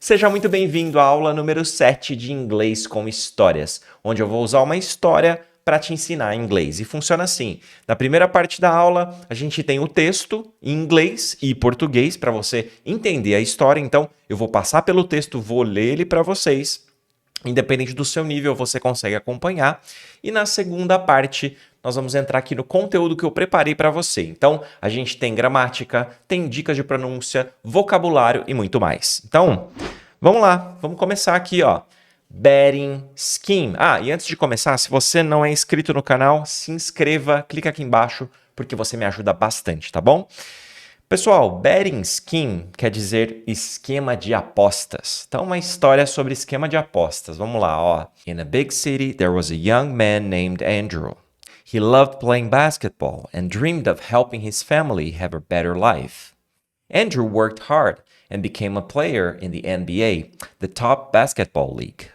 Seja muito bem-vindo à aula número 7 de Inglês com Histórias, onde eu vou usar uma história para te ensinar inglês. E funciona assim: na primeira parte da aula, a gente tem o texto em inglês e português para você entender a história. Então, eu vou passar pelo texto, vou ler ele para vocês. Independente do seu nível, você consegue acompanhar. E na segunda parte, nós vamos entrar aqui no conteúdo que eu preparei para você. Então, a gente tem gramática, tem dicas de pronúncia, vocabulário e muito mais. Então, vamos lá. Vamos começar aqui, ó. Betting scheme. E antes de começar, se você não é inscrito no canal, se inscreva, clica aqui embaixo, porque você me ajuda bastante, tá bom? Pessoal, betting scheme quer dizer esquema de apostas. Então, uma história sobre esquema de apostas. Vamos lá, ó. In a big city, there was a young man named Andrew. He loved playing basketball and dreamed of helping his family have a better life. Andrew worked hard and became a player in the NBA, the top basketball league.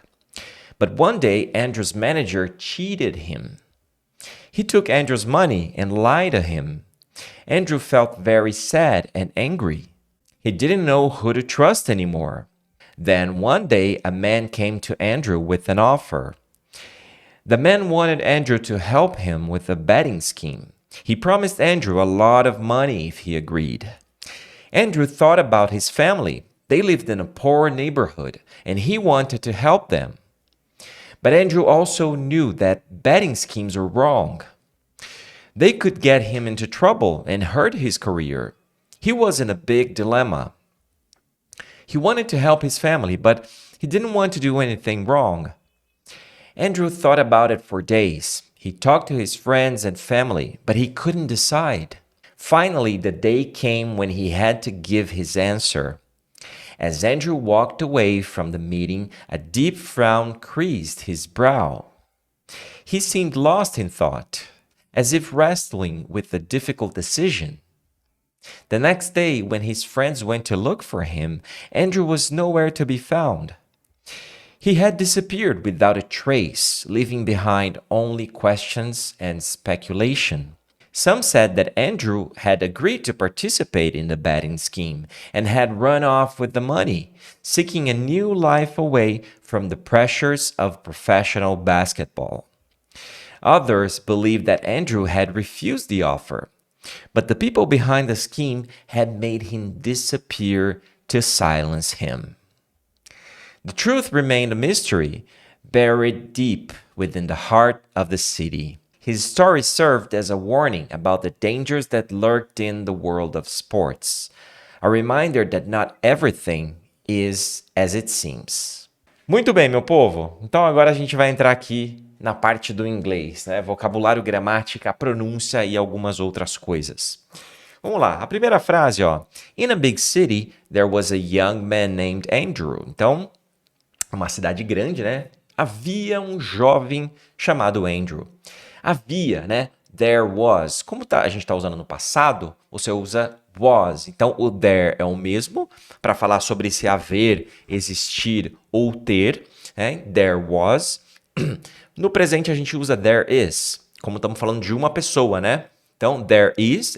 But one day, Andrew's manager cheated him. He took Andrew's money and lied to him. Andrew felt very sad and angry. He didn't know who to trust anymore. Then one day, a man came to Andrew with an offer. The man wanted Andrew to help him with a betting scheme. He promised Andrew a lot of money if he agreed. Andrew thought about his family. They lived in a poor neighborhood, and he wanted to help them. But Andrew also knew that betting schemes were wrong. They could get him into trouble and hurt his career. He was in a big dilemma. He wanted to help his family, but he didn't want to do anything wrong. Andrew thought about it for days. He talked to his friends and family, but he couldn't decide. Finally, the day came when he had to give his answer. As Andrew walked away from the meeting, a deep frown creased his brow. He seemed lost in thought, as if wrestling with a difficult decision. The next day, when his friends went to look for him, Andrew was nowhere to be found. He had disappeared without a trace, leaving behind only questions and speculation. Some said that Andrew had agreed to participate in the betting scheme and had run off with the money, seeking a new life away from the pressures of professional basketball. Others believed that Andrew had refused the offer, but the people behind the scheme had made him disappear to silence him. The truth remained a mystery, buried deep within the heart of the city. His story served as a warning about the dangers that lurked in the world of sports, a reminder that not everything is as it seems. Muito bem, meu povo. Então agora a gente vai entrar aqui na parte do inglês, né? Vocabulário, gramática, pronúncia e algumas outras coisas. Vamos lá. A primeira frase, ó. In a big city, there was a young man named Andrew. Então, uma cidade grande, né? Havia um jovem chamado Andrew. Havia, né? There was. Como a gente está usando no passado, você usa was. Então, o there é o mesmo para falar sobre esse haver, existir ou ter. Né? There was. No presente, a gente usa there is. Como estamos falando de uma pessoa, né? Então, there is.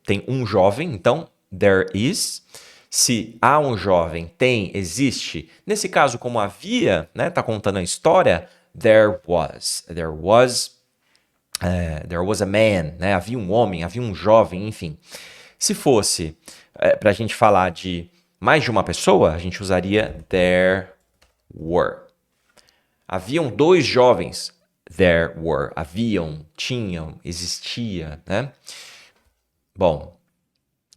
Tem um jovem. Então, there is. Se há um jovem, tem, existe. Nesse caso, como havia, né? Tá contando a história. There was. There was a man, né? Havia um homem, havia um jovem, enfim. Se fosse para a gente falar de mais de uma pessoa, a gente usaria there were. Haviam dois jovens, there were. Haviam, tinham, existia, né? Bom,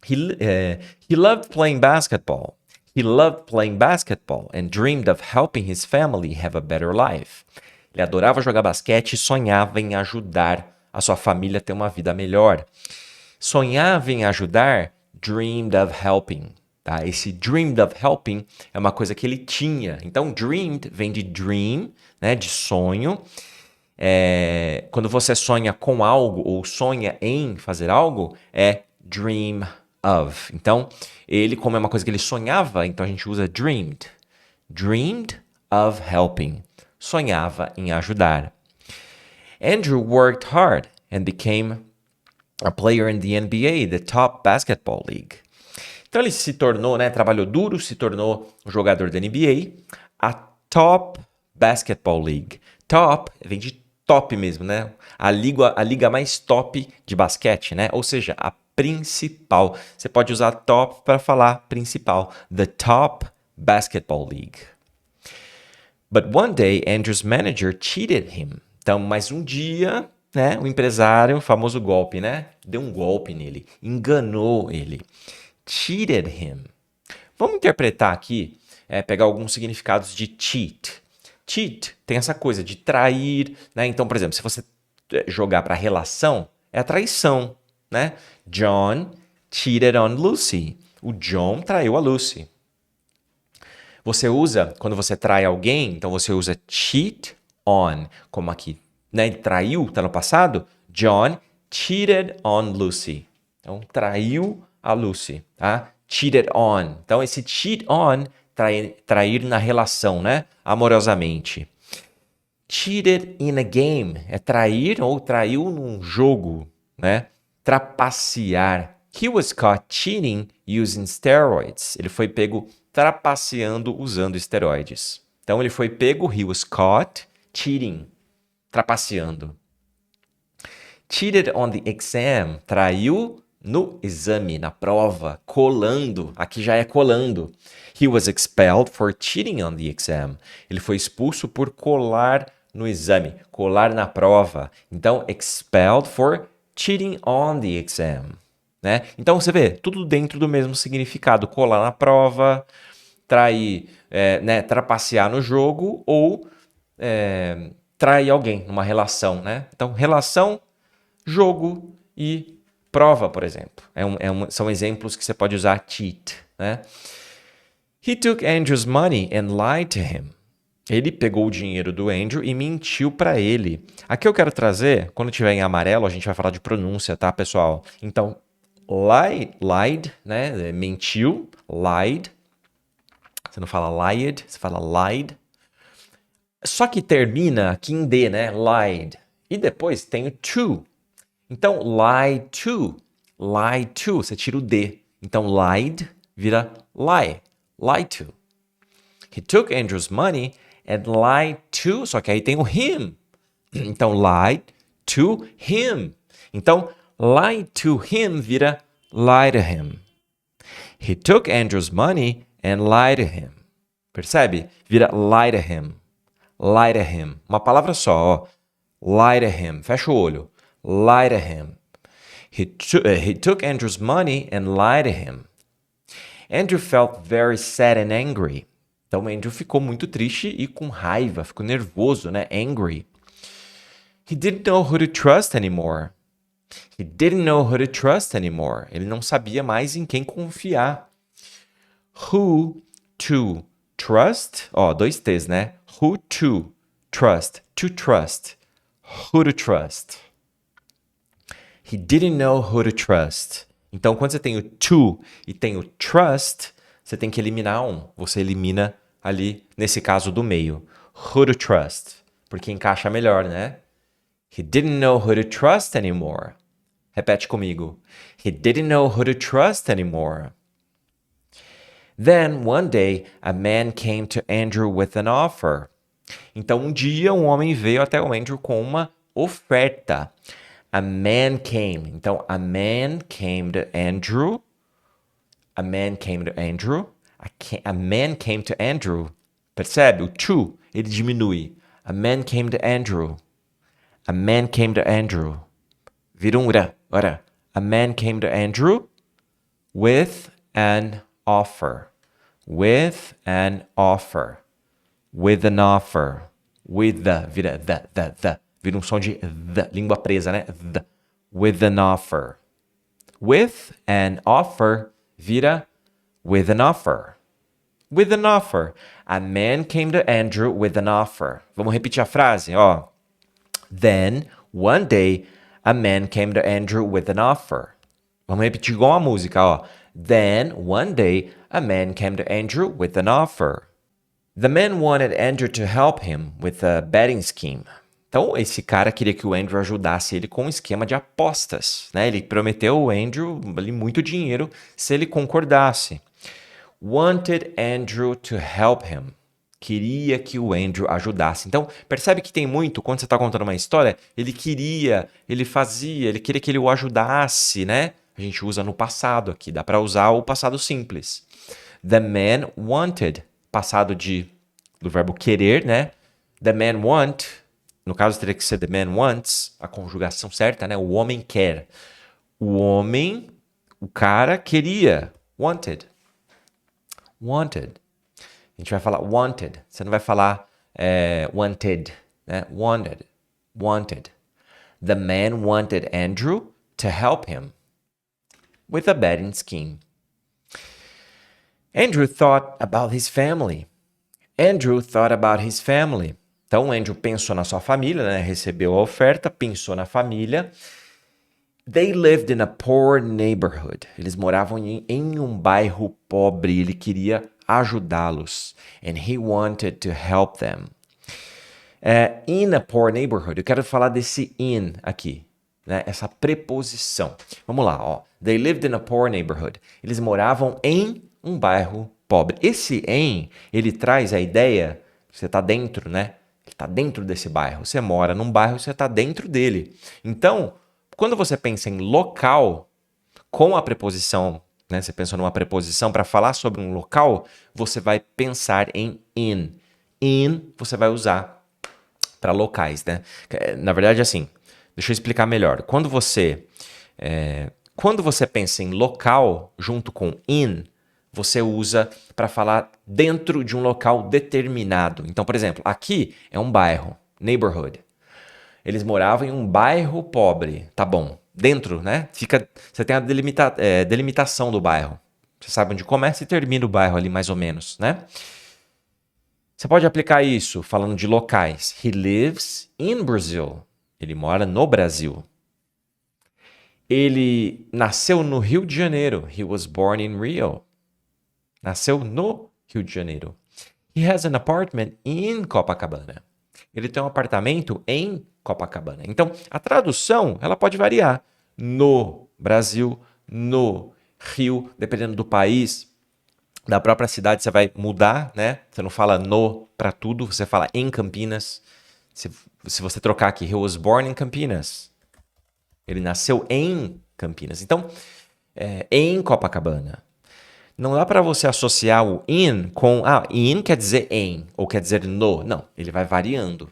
he loved playing basketball. He loved playing basketball and dreamed of helping his family have a better life. Ele adorava jogar basquete e sonhava em ajudar a sua família a ter uma vida melhor. Sonhava em ajudar, dreamed of helping. Tá? Esse dreamed of helping é uma coisa que ele tinha. Então, dreamed vem de dream, né? De sonho. Quando você sonha com algo ou sonha em fazer algo, é dream of. Então, ele, como é uma coisa que ele sonhava, então a gente usa dreamed. Dreamed of helping. Sonhava em ajudar. Andrew worked hard and became a player in the NBA, the top basketball league. Então ele se tornou, né, trabalhou duro, se tornou um jogador da NBA, a Top Basketball League. Top vem de top mesmo, né? A liga mais top de basquete, né? Ou seja, a principal. Você pode usar top para falar principal. The Top Basketball League. But one day, Andrew's manager cheated him. Então, mais um dia, né, o empresário, famoso golpe, né? Deu um golpe nele, enganou ele. Cheated him. Vamos interpretar aqui, pegar alguns significados de cheat. Cheat tem essa coisa de trair, né? Então, por exemplo, se você jogar para relação, é a traição, né? John cheated on Lucy. O John traiu a Lucy. Você usa, quando você trai alguém, então você usa cheat on, como aqui, né? Ele traiu, tá no passado. John cheated on Lucy. Então, traiu a Lucy, tá? Cheated on. Então, esse cheat on, trair na relação, né? Amorosamente. Cheated in a game é trair ou traiu num jogo, né? Trapacear. He was caught cheating using steroids. Ele foi pego trapaceando usando esteroides. Então, ele foi pego, he was caught cheating, trapaceando. Cheated on the exam, traiu no exame, na prova, colando. Aqui já é colando. He was expelled for cheating on the exam. Ele foi expulso por colar no exame, colar na prova. Então, expelled for cheating on the exam. Né? Então, você vê, tudo dentro do mesmo significado. Colar na prova, trair, né, trapacear no jogo ou trair alguém numa relação. Né? Então, relação, jogo e prova, por exemplo. São exemplos que você pode usar cheat. Né? He took Andrew's money and lied to him. Ele pegou o dinheiro do Andrew e mentiu para ele. Aqui eu quero trazer, quando tiver em amarelo, a gente vai falar de pronúncia, tá, pessoal? Então, lied, né? Mentiu, lied. Você não fala lied, você fala lied. Só que termina aqui em D, né? Lied. E depois tem o to. Então, lie to. Lie to, você tira o D. Então, lied vira lie. Lie to. He took Andrew's money and lied to, só que aí tem o him. Então, lied to him. Então, lie to him vira lie to him. He took Andrew's money and lied to him. Percebe? Vira lie to him. Lie to him. Uma palavra só, ó. Lie to him. Fecha o olho. Lie to him. He took Andrew's money and lied to him. Andrew felt very sad and angry. Então, Andrew ficou muito triste e com raiva, ficou nervoso, né? Angry. He didn't know who to trust anymore. He didn't know who to trust anymore. Ele não sabia mais em quem confiar. Who to trust? Ó, 2 T's, né? Who to trust. To trust. Who to trust. He didn't know who to trust. Então, quando você tem o to e tem o trust, você tem que eliminar um. Você elimina ali, nesse caso, do meio. Who to trust. Porque encaixa melhor, né? He didn't know who to trust anymore. Repete comigo. He didn't know who to trust anymore. Then, one day, a man came to Andrew with an offer. Então, um dia, um homem veio até o Andrew com uma oferta. A man came. Então, a man came to Andrew. A man came to Andrew. A man came to Andrew. Percebe? O to, ele diminui. A man came to Andrew. A man came to Andrew. Vira um ora. A man came to Andrew with an offer. With an offer. With an offer. With the. Vira the. Vira um som de the. Língua presa, né? The. With an offer. With an offer. Vira with an offer. With an offer. A man came to Andrew with an offer. Vamos repetir a frase, ó. Then, one day, a man came to Andrew with an offer. Vamos repetir igual a música, ó. Then, one day, a man came to Andrew with an offer. The man wanted Andrew to help him with a betting scheme. Então, esse cara queria que o Andrew ajudasse ele com um esquema de apostas, né? Ele prometeu ao Andrew ali muito dinheiro se ele concordasse. Wanted Andrew to help him. Queria que o Andrew ajudasse. Então, percebe que tem muito, quando você está contando uma história, ele queria, ele fazia, ele queria que ele o ajudasse, né? A gente usa no passado aqui, dá para usar o passado simples. The man wanted, passado do verbo querer, né? The man want, no caso teria que ser the man wants, a conjugação certa, né? O homem quer. O homem, o cara queria, wanted. Wanted. A gente vai falar wanted. Você não vai falar wanted, né? Wanted. Wanted. The man wanted Andrew to help him with a betting scheme. Andrew thought about his family. Andrew thought about his family. Então, Andrew pensou na sua família, né? Recebeu a oferta, pensou na família. They lived in a poor neighborhood. Eles moravam em um bairro pobre. Ele queria ajudá-los. And he wanted to help them. In a poor neighborhood. Eu quero falar desse in aqui, né? Essa preposição. Vamos lá, ó. They lived in a poor neighborhood. Eles moravam em um bairro pobre. Esse em, ele traz a ideia, você está dentro, né? Ele está dentro desse bairro. Você mora num bairro, você está dentro dele. Então, quando você pensa em local, com a preposição, né? Você pensa numa preposição para falar sobre um local, você vai pensar em in. In, você vai usar para locais, né? Na verdade, assim, deixa eu explicar melhor. Quando você pensa em local junto com in, você usa para falar dentro de um local determinado. Então, por exemplo, aqui é um bairro, neighborhood. Eles moravam em um bairro pobre, tá bom? Dentro, né? Você tem a delimitação do bairro. Você sabe onde começa e termina o bairro ali, mais ou menos, né? Você pode aplicar isso falando de locais. He lives in Brazil. Ele mora no Brasil. Ele nasceu no Rio de Janeiro. He was born in Rio. Nasceu no Rio de Janeiro. He has an apartment in Copacabana. Ele tem um apartamento em Copacabana. Então, a tradução, ela pode variar. No Brasil, no Rio, dependendo do país, da própria cidade, você vai mudar, né? Você não fala no para tudo, você fala em Campinas. Se você trocar aqui, he was born in Campinas. Ele nasceu em Campinas. Então, em Copacabana. Não dá para você associar o in com... in quer dizer em, ou quer dizer no. Não, ele vai variando.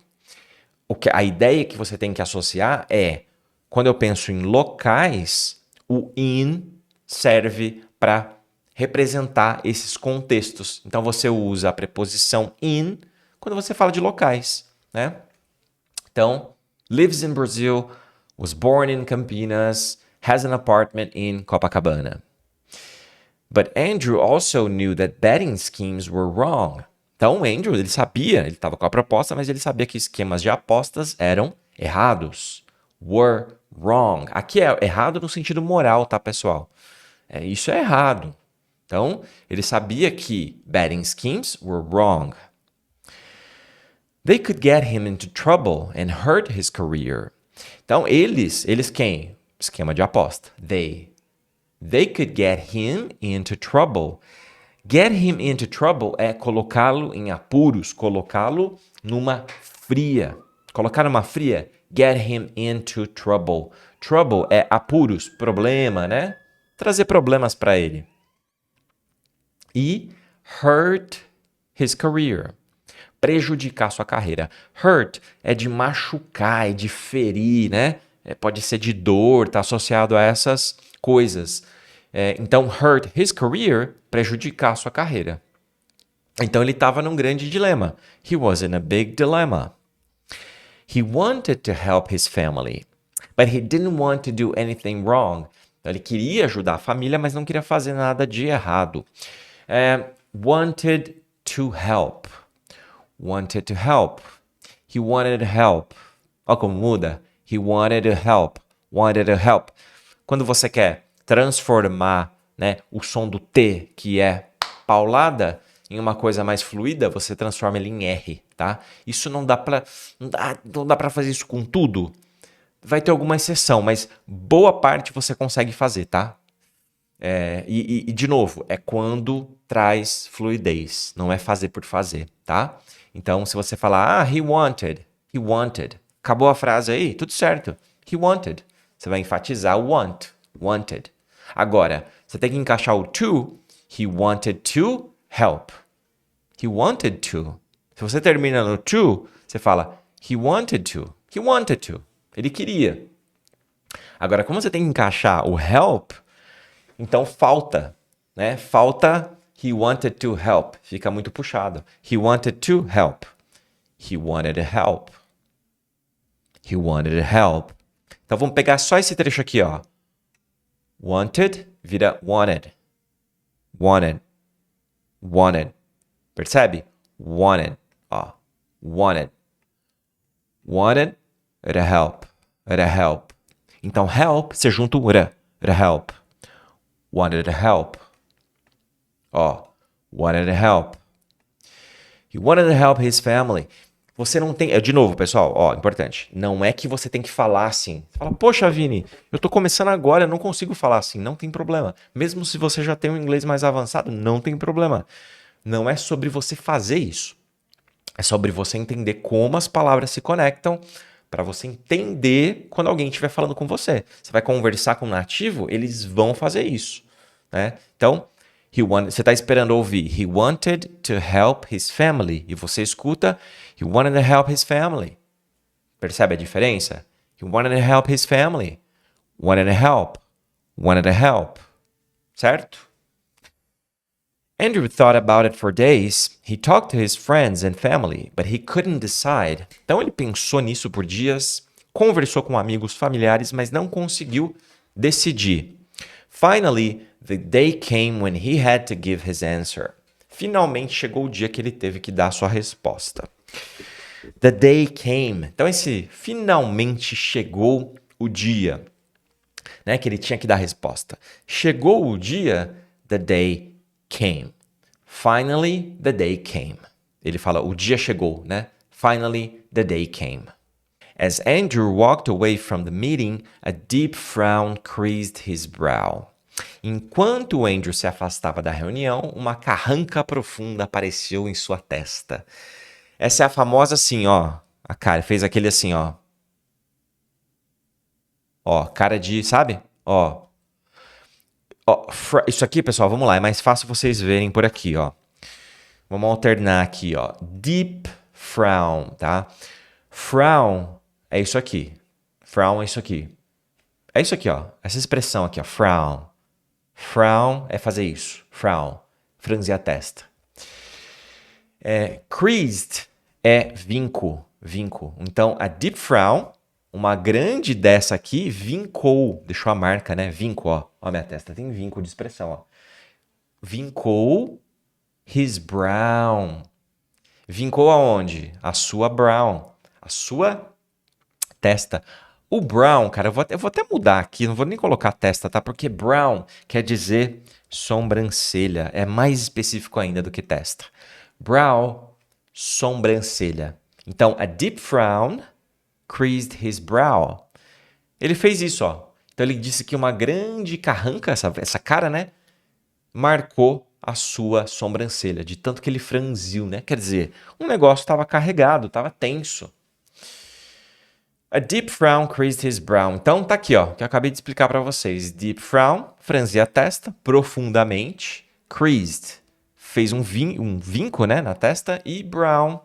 A ideia que você tem que associar é, quando eu penso em locais, o in serve para representar esses contextos. Então, você usa a preposição in quando você fala de locais, né? Então, lives in Brazil, was born in Campinas, has an apartment in Copacabana. But Andrew also knew that betting schemes were wrong. Então, Andrew, ele sabia, ele estava com a proposta, mas ele sabia que esquemas de apostas eram errados. Were wrong. Aqui é errado no sentido moral, tá, pessoal? Isso é errado. Então, ele sabia que betting schemes were wrong. They could get him into trouble and hurt his career. Então, eles quem? Esquema de aposta. They could get him into trouble. Get him into trouble é colocá-lo em apuros, colocá-lo numa fria. Colocar numa fria, get him into trouble. Trouble é apuros, problema, né? Trazer problemas para ele. E hurt his career. Prejudicar sua carreira. Hurt é de machucar, é de ferir, né? Pode ser de dor, tá associado a essas coisas. Então, hurt his career, prejudicar sua carreira. Então, ele estava num grande dilema. He was in a big dilemma. He wanted to help his family, but he didn't want to do anything wrong. Então, ele queria ajudar a família, mas não queria fazer nada de errado. Wanted to help. Wanted to help. He wanted to help. Olha como muda. He wanted to help. Wanted to help. Quando você quer transformar, né, o som do T, que é paulada, em uma coisa mais fluida, você transforma ele em R, tá? Isso não dá pra fazer isso com tudo. Vai ter alguma exceção, mas boa parte você consegue fazer, tá? De novo, é quando traz fluidez, não é fazer por fazer, tá? Então, se você falar, he wanted, acabou a frase aí, tudo certo, he wanted. Você vai enfatizar o wanted. Agora, você tem que encaixar o to, he wanted to help. He wanted to. Se você termina no to, você fala, he wanted to. He wanted to. Ele queria. Agora, como você tem que encaixar o help, então falta, né? Falta he wanted to help. Fica muito puxado. He wanted to help. He wanted to help. He wanted to help. Então vamos pegar só esse trecho aqui, ó. Wanted vira wanted. Wanted. Wanted. Percebe? Wanted. Ó. Wanted. Wanted to help. To help. Então help, você junta o to help. Wanted to help. Ó, wanted to help. He wanted to help his family. Você não tem... De novo, pessoal, ó, importante. Não é que você tem que falar assim. Você fala, poxa, Vini, eu tô começando agora, eu não consigo falar assim. Não tem problema. Mesmo se você já tem um inglês mais avançado, não tem problema. Não é sobre você fazer isso. É sobre você entender como as palavras se conectam para você entender quando alguém estiver falando com você. Você vai conversar com um nativo, eles vão fazer isso, né? Então, você está esperando ouvir he wanted to help his family e você escuta he wanted to help his family. Percebe a diferença? He wanted to help his family. Wanted to help. Wanted to help. Certo? Andrew thought about it for days. He talked to his friends and family, but he couldn't decide. Então ele pensou nisso por dias, conversou com amigos, familiares, mas não conseguiu decidir. Finally, the day came when he had to give his answer. Finalmente chegou o dia que ele teve que dar sua resposta. The day came. Então esse finalmente chegou o dia, né, que ele tinha que dar a resposta. Chegou o dia, the day came. Finally, the day came. Ele fala, o dia chegou, né? Finally, the day came. As Andrew walked away from the meeting, a deep frown creased his brow. Enquanto Andrew se afastava da reunião, uma carranca profunda apareceu em sua testa. Essa é a famosa assim, ó. A cara fez aquele assim, ó. Ó, cara de, sabe? Ó. Isso aqui, pessoal, vamos lá. É mais fácil vocês verem por aqui, ó. Vamos alternar aqui, ó. Deep frown, tá? Frown é isso aqui. Frown é isso aqui. É isso aqui, ó. Essa expressão aqui, ó. Frown. Frown é fazer isso. Frown. Franzir a testa. Creased é vinco. Vinco. Então, a deep frown, uma grande dessa aqui, vincou. Deixou a marca, né? Vinco, ó. Ó, minha testa tem vinco de expressão, ó. Vincou his brow. Vincou aonde? A sua brow. A sua testa. O brown, cara, eu vou até mudar aqui, não vou nem colocar testa, tá? Porque brown quer dizer sobrancelha. É mais específico ainda do que testa. Brow, sobrancelha. Então, a deep frown creased his brow. Ele fez isso, ó. Então, ele disse que uma grande carranca, essa cara, né? Marcou a sua sobrancelha, de tanto que ele franziu, né? Quer dizer, um negócio estava carregado, estava tenso. A deep frown creased his brow. Então, tá aqui, ó, que eu acabei de explicar para vocês. Deep frown, franzir a testa profundamente. Creased, fez um vinco, né, na testa. E brown,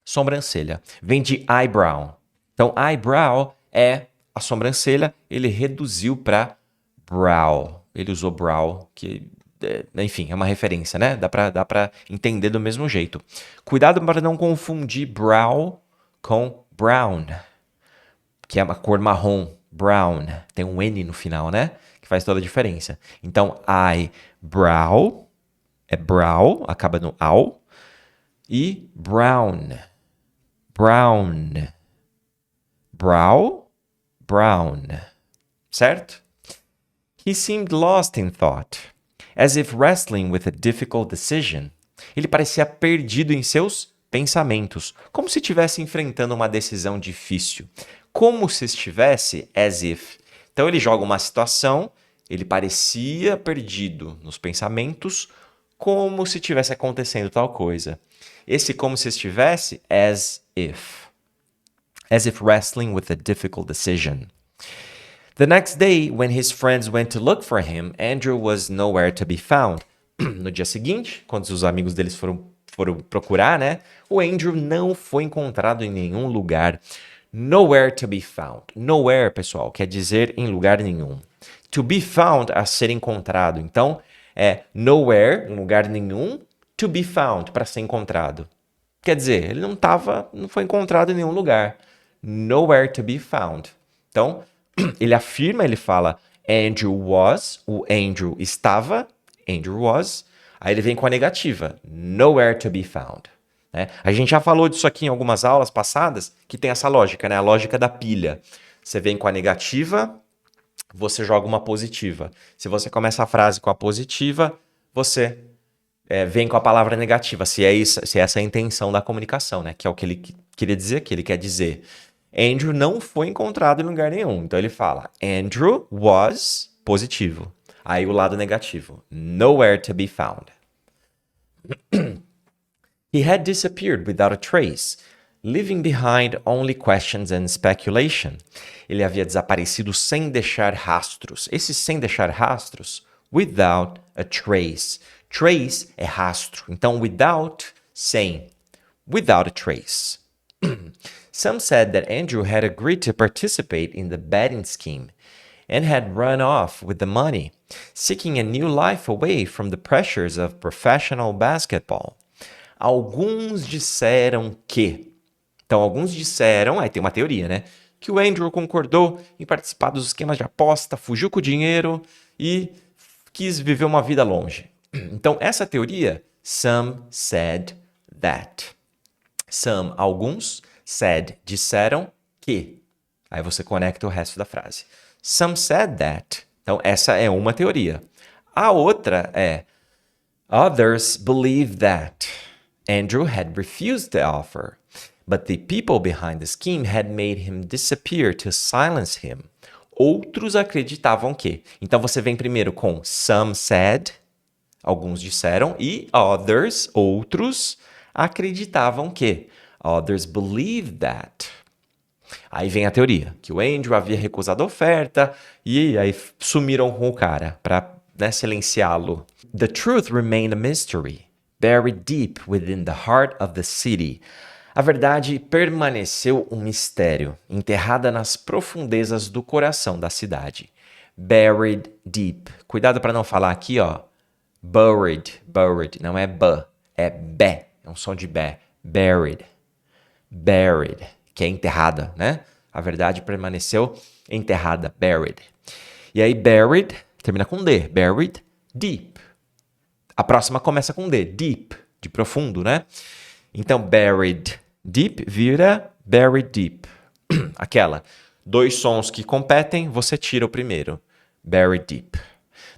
sobrancelha. Vem de eyebrow. Então, eyebrow é a sobrancelha. Ele reduziu para brow. Ele usou brow, que, enfim, é uma referência, né? Dá pra entender do mesmo jeito. Cuidado para não confundir brow com brown, que é uma cor marrom, brown. Tem um N no final, né? Que faz toda a diferença. Então, eyebrow é brow, acaba no ao. E brown. Brown. Brow, brown. Certo? He seemed lost in thought, as if wrestling with a difficult decision. Ele parecia perdido em seus pensamentos, como se estivesse enfrentando uma decisão difícil. Como se estivesse as if. Então ele joga uma situação, ele parecia perdido nos pensamentos, como se estivesse acontecendo tal coisa. Esse como se estivesse, as if. As if wrestling with a difficult decision. The next day, when his friends went to look for him, Andrew was nowhere to be found. No dia seguinte, quando os amigos deles foram procurar, né? O Andrew não foi encontrado em nenhum lugar. Nowhere to be found. Nowhere, pessoal, quer dizer em lugar nenhum. To be found, a ser encontrado. Então, é nowhere, em lugar nenhum, to be found, para ser encontrado. Quer dizer, ele não foi encontrado em nenhum lugar. Nowhere to be found. Então, ele afirma, ele fala Andrew was, o Andrew estava, Andrew was, aí ele vem com a negativa, nowhere to be found. Né? A gente já falou disso aqui em algumas aulas passadas, que tem essa lógica, né? A lógica da pilha. Você vem com a negativa, você joga uma positiva. Se você começa a frase com a positiva, você vem com a palavra negativa, se é essa a intenção da comunicação, né? Que é o que ele queria dizer, que ele quer dizer. Andrew não foi encontrado em lugar nenhum. Então ele fala, Andrew was positivo. Aí o lado negativo, nowhere to be found. He had disappeared without a trace, leaving behind only questions and speculation. Ele havia desaparecido sem deixar rastros. Esse sem deixar rastros, without a trace. Trace é rastro. Então, without, sem. Without a trace. Some said that Andrew had agreed to participate in the betting scheme and had run off with the money, seeking a new life away from the pressures of professional basketball. Alguns disseram que. Então, alguns disseram, aí tem uma teoria, né? Que o Andrew concordou em participar dos esquemas de aposta, fugiu com o dinheiro e quis viver uma vida longe. Então, essa teoria, some said that. Some, alguns, said, disseram que. Aí você conecta o resto da frase. Some said that. Então, essa é uma teoria. A outra é others believe that Andrew had refused the offer, but the people behind the scheme had made him disappear to silence him. Outros acreditavam que. Então, você vem primeiro com some said, alguns disseram, e others, outros, acreditavam que. Others believe that. Aí vem a teoria, que o Andrew havia recusado a oferta e aí sumiram com o cara para silenciá-lo. The truth remained a mystery, buried deep within the heart of the city. A verdade permaneceu um mistério, enterrada nas profundezas do coração da cidade. Buried deep. Cuidado para não falar aqui, ó. Buried, não é b, é bé, é um som de bé. Buried, que é enterrada, né? A verdade permaneceu enterrada, buried. E aí buried termina com D, buried deep. A próxima começa com D, deep, de profundo, né? Então buried deep vira buried deep. Aquela, dois sons que competem, você tira o primeiro. Buried deep.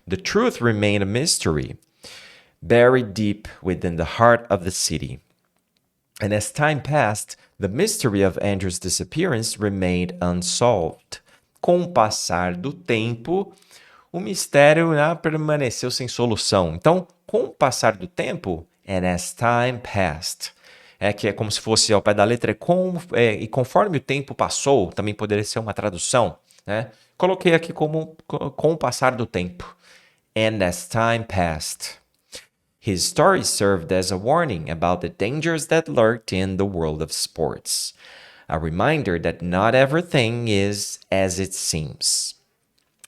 The truth remained a mystery, buried deep within the heart of the city. And as time passed, the mystery of Andrew's disappearance remained unsolved. Com o passar do tempo, o mistério permaneceu sem solução. Então, com o passar do tempo, and as time passed, que é como se fosse ao pé da letra, e conforme o tempo passou, também poderia ser uma tradução, né? Coloquei aqui como com o passar do tempo. And as time passed. His story served as a warning about the dangers that lurked in the world of sports. A reminder that not everything is as it seems.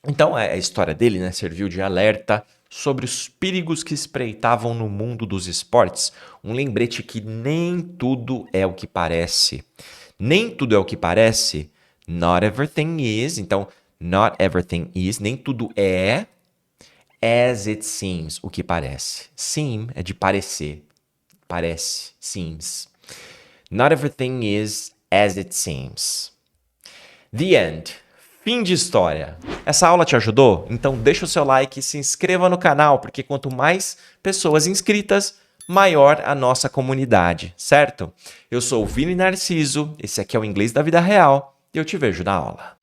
Então, a história dele, serviu de alerta sobre os perigos que espreitavam no mundo dos esportes. Um lembrete que nem tudo é o que parece. Nem tudo é o que parece. Not everything is. Então, not everything is. Nem tudo é as it seems, o que parece. Seem é de parecer. Parece, seems. Not everything is as it seems. The end. Fim de história. Essa aula te ajudou? Então deixa o seu like e se inscreva no canal, porque quanto mais pessoas inscritas, maior a nossa comunidade, certo? Eu sou o Vini Narciso, esse aqui é o Inglês da Vida Real e eu te vejo na aula.